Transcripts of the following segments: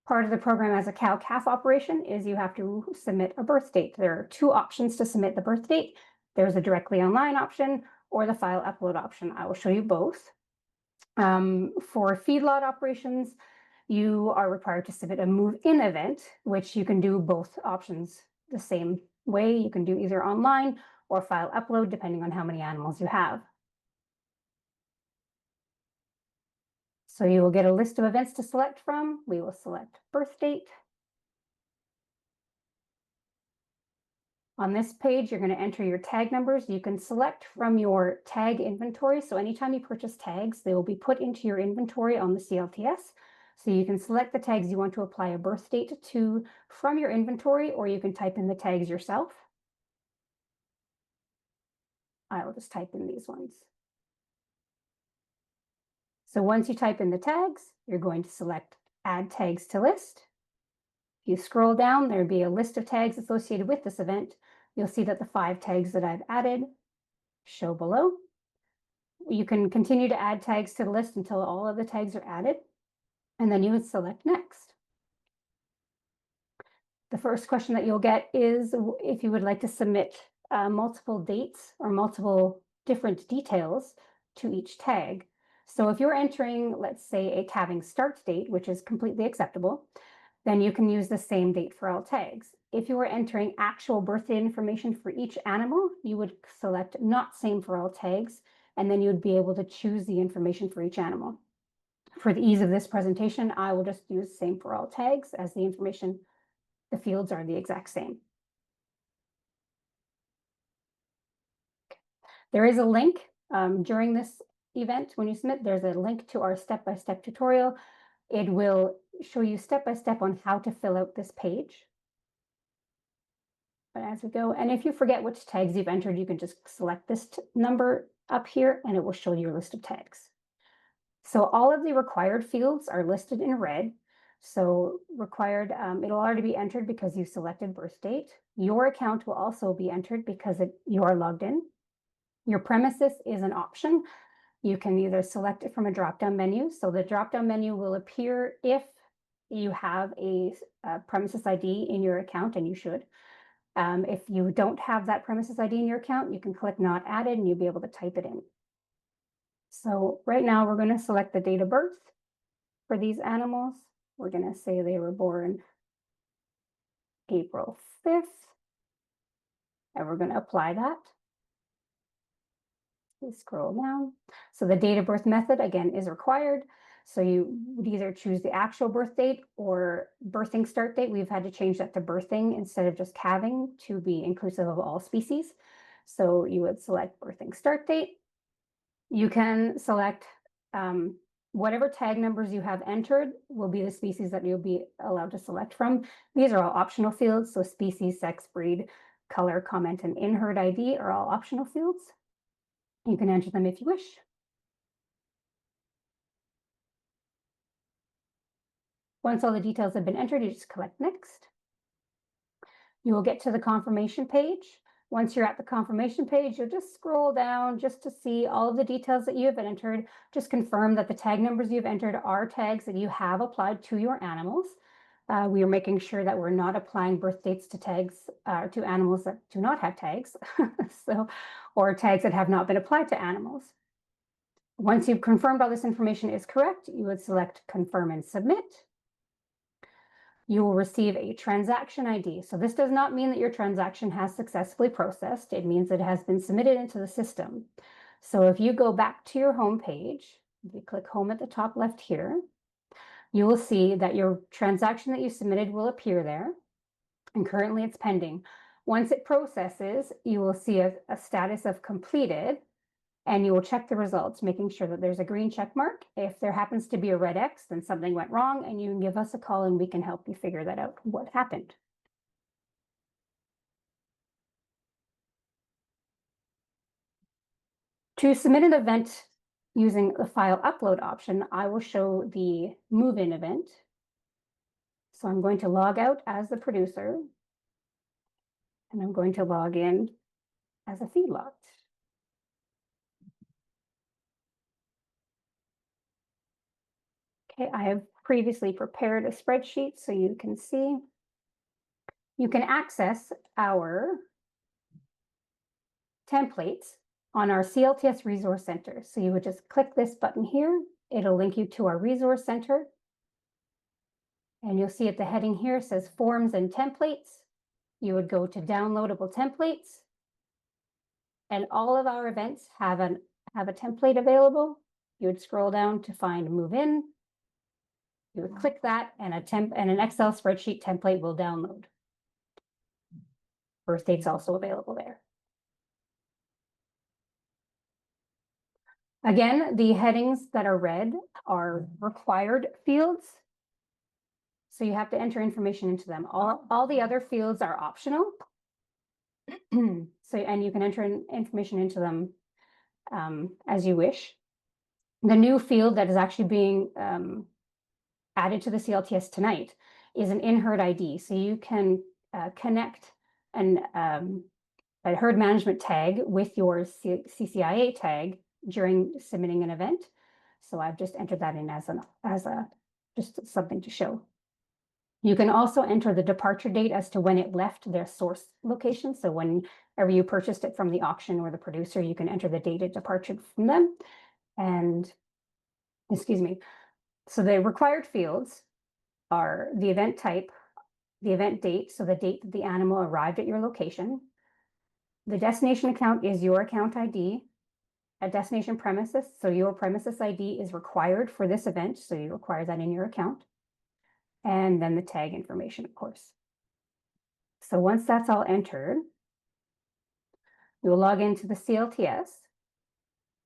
Part of the program as a cow-calf operation is you have to submit a birth date. There are two options to submit the birth date. There's a directly online option or the file upload option. I will show you both. For feedlot operations, you are required to submit a move-in event, which you can do both options the same way. You can do either online or file upload, depending on how many animals you have. So you will get a list of events to select from. We will select birth date. On this page, you're going to enter your tag numbers. You can select from your tag inventory. So anytime you purchase tags, they will be put into your inventory on the CLTS. So you can select the tags you want to apply a birth date to from your inventory, or you can type in the tags yourself. I will just type in these ones. So once you type in the tags, you're going to select Add Tags to List. If you scroll down, there'll be a list of tags associated with this event. You'll see that the 5 tags that I've added show below. You can continue to add tags to the list until all of the tags are added, and then you would select Next. The first question that you'll get is if you would like to submit multiple dates or multiple different details to each tag. So if you're entering, let's say, a calving start date, which is completely acceptable, then you can use the same date for all tags. If you were entering actual birth date information for each animal, you would select Not Same for all tags, and then you would be able to choose the information for each animal. For the ease of this presentation, I will just use Same for all tags as the information. The fields are the exact same. There is a link during this event. When you submit, there's a link to our step-by-step tutorial. It will show you step-by-step on how to fill out this page. But as we go, and if you forget which tags you've entered, you can just select this number up here and it will show you your list of tags. So all of the required fields are listed in red. So required, it'll already be entered because you selected birth date. Your account will also be entered because you are logged in. Your premises is an option. You can either select it from a drop-down menu. So the drop-down menu will appear if you have a premises ID in your account, and you should. If you don't have that premises ID in your account, you can click Not Added and you'll be able to type it in. So right now we're going to select the date of birth for these animals. We're going to say they were born April 5th, and we're going to apply that. We scroll down. So the date of birth method, again, is required. So you would either choose the actual birth date or birthing start date. We've had to change that to birthing instead of just calving to be inclusive of all species. So you would select birthing start date. You can select whatever tag numbers you have entered will be the species that you'll be allowed to select from. These are all optional fields. So species, sex, breed, color, comment, and in-herd ID are all optional fields. You can enter them if you wish. Once all the details have been entered, you just click Next. You will get to the confirmation page. Once you're at the confirmation page, you'll just scroll down just to see all of the details that you have entered. Just confirm that the tag numbers you've entered are tags that you have applied to your animals. We are making sure that we're not applying birth dates to tags to animals that do not have tags, or tags that have not been applied to animals. Once you've confirmed all this information is correct, you would select Confirm and Submit. You will receive a transaction ID. So this does not mean that your transaction has successfully processed. It means it has been submitted into the system. So if you go back to your home page, if you click Home at the top left here, you will see that your transaction that you submitted will appear there. And currently it's pending. Once it processes, you will see a status of completed, and you will check the results, making sure that there's a green check mark. If there happens to be a red X, then something went wrong, and you can give us a call and we can help you figure that out, what happened. To submit an event using the file upload option, I will show the move-in event. So I'm going to log out as the producer, and I'm going to log in as a feedlot. Okay, I have previously prepared a spreadsheet so you can see. You can access our templates on our CLTS Resource Center. So you would just click this button here. It'll link you to our Resource Center. And you'll see at the heading here says Forms and Templates. You would go to Downloadable Templates. And all of our events have a template available. You would scroll down to find Move In. You would click that and an Excel spreadsheet template will download. Birth date's also available there. Again, the headings that are red are required fields. So you have to enter information into them. All the other fields are optional. And you can enter information into them as you wish. The new field that is actually being added to the CLTS tonight is an in-herd ID. So you can connect a herd management tag with your CCIA tag during submitting an event. So I've just entered that in as just something to show. You can also enter the departure date as to when it left their source location. So whenever you purchased it from the auction or the producer, you can enter the date it departed from them. And, excuse me. So the required fields are the event type, the event date, so the date that the animal arrived at your location. The destination account is your account ID. A destination premises, so your premises ID is required for this event, so you require that in your account. And then the tag information, of course. So once that's all entered, you will log into the CLTS.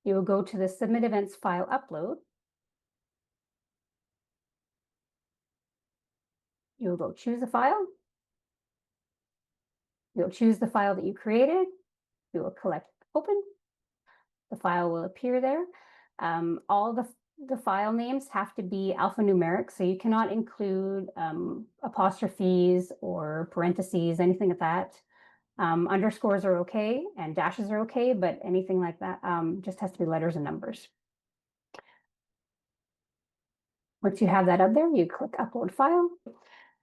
You will go to the Submit Events File Upload. You will go choose a file. You'll choose the file that you created. You will click Open. The file will appear there. All the file names have to be alphanumeric, so you cannot include apostrophes or parentheses, anything like that. Underscores are okay and dashes are okay, but anything like that just has to be letters and numbers. Once you have that up there, you click Upload File.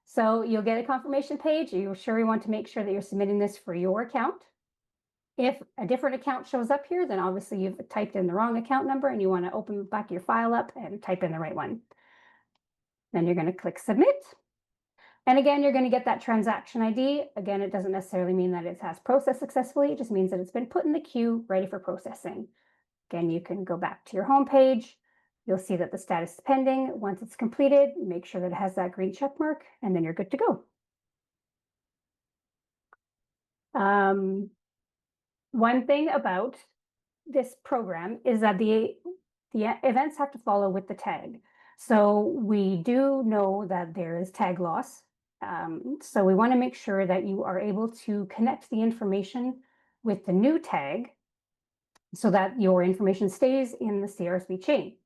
So you'll get a confirmation page. You're sure you want to make sure that you're submitting this for your account. If a different account shows up here, then obviously you've typed in the wrong account number and you want to open back your file up and type in the right one. Then you're going to click Submit. And again, you're going to get that transaction ID. Again, it doesn't necessarily mean that it has processed successfully. It just means that it's been put in the queue, ready for processing. Again, you can go back to your home page. You'll see that the status is pending. Once it's completed, make sure that it has that green check mark, and then you're good to go. One thing about this program is that the events have to follow with the tag. So we do know that there is tag loss. So we want to make sure that you are able to connect the information with the new tag so that your information stays in the CRSB chain.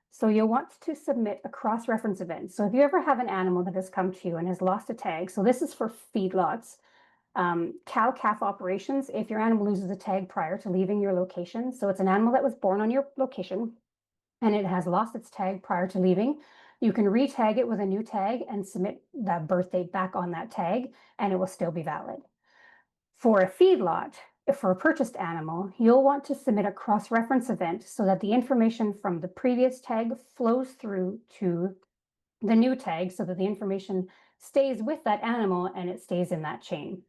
So you'll want to submit a cross-reference event. So if you ever have an animal that has come to you and has lost a tag, so this is for feedlots, cow-calf operations, if your animal loses a tag prior to leaving your location, so it's an animal that was born on your location and it has lost its tag prior to leaving, you can re-tag it with a new tag and submit that birth date back on that tag, and it will still be valid. For a feedlot, for a purchased animal, you'll want to submit a cross-reference event so that the information from the previous tag flows through to the new tag so that the information stays with that animal and it stays in that chain.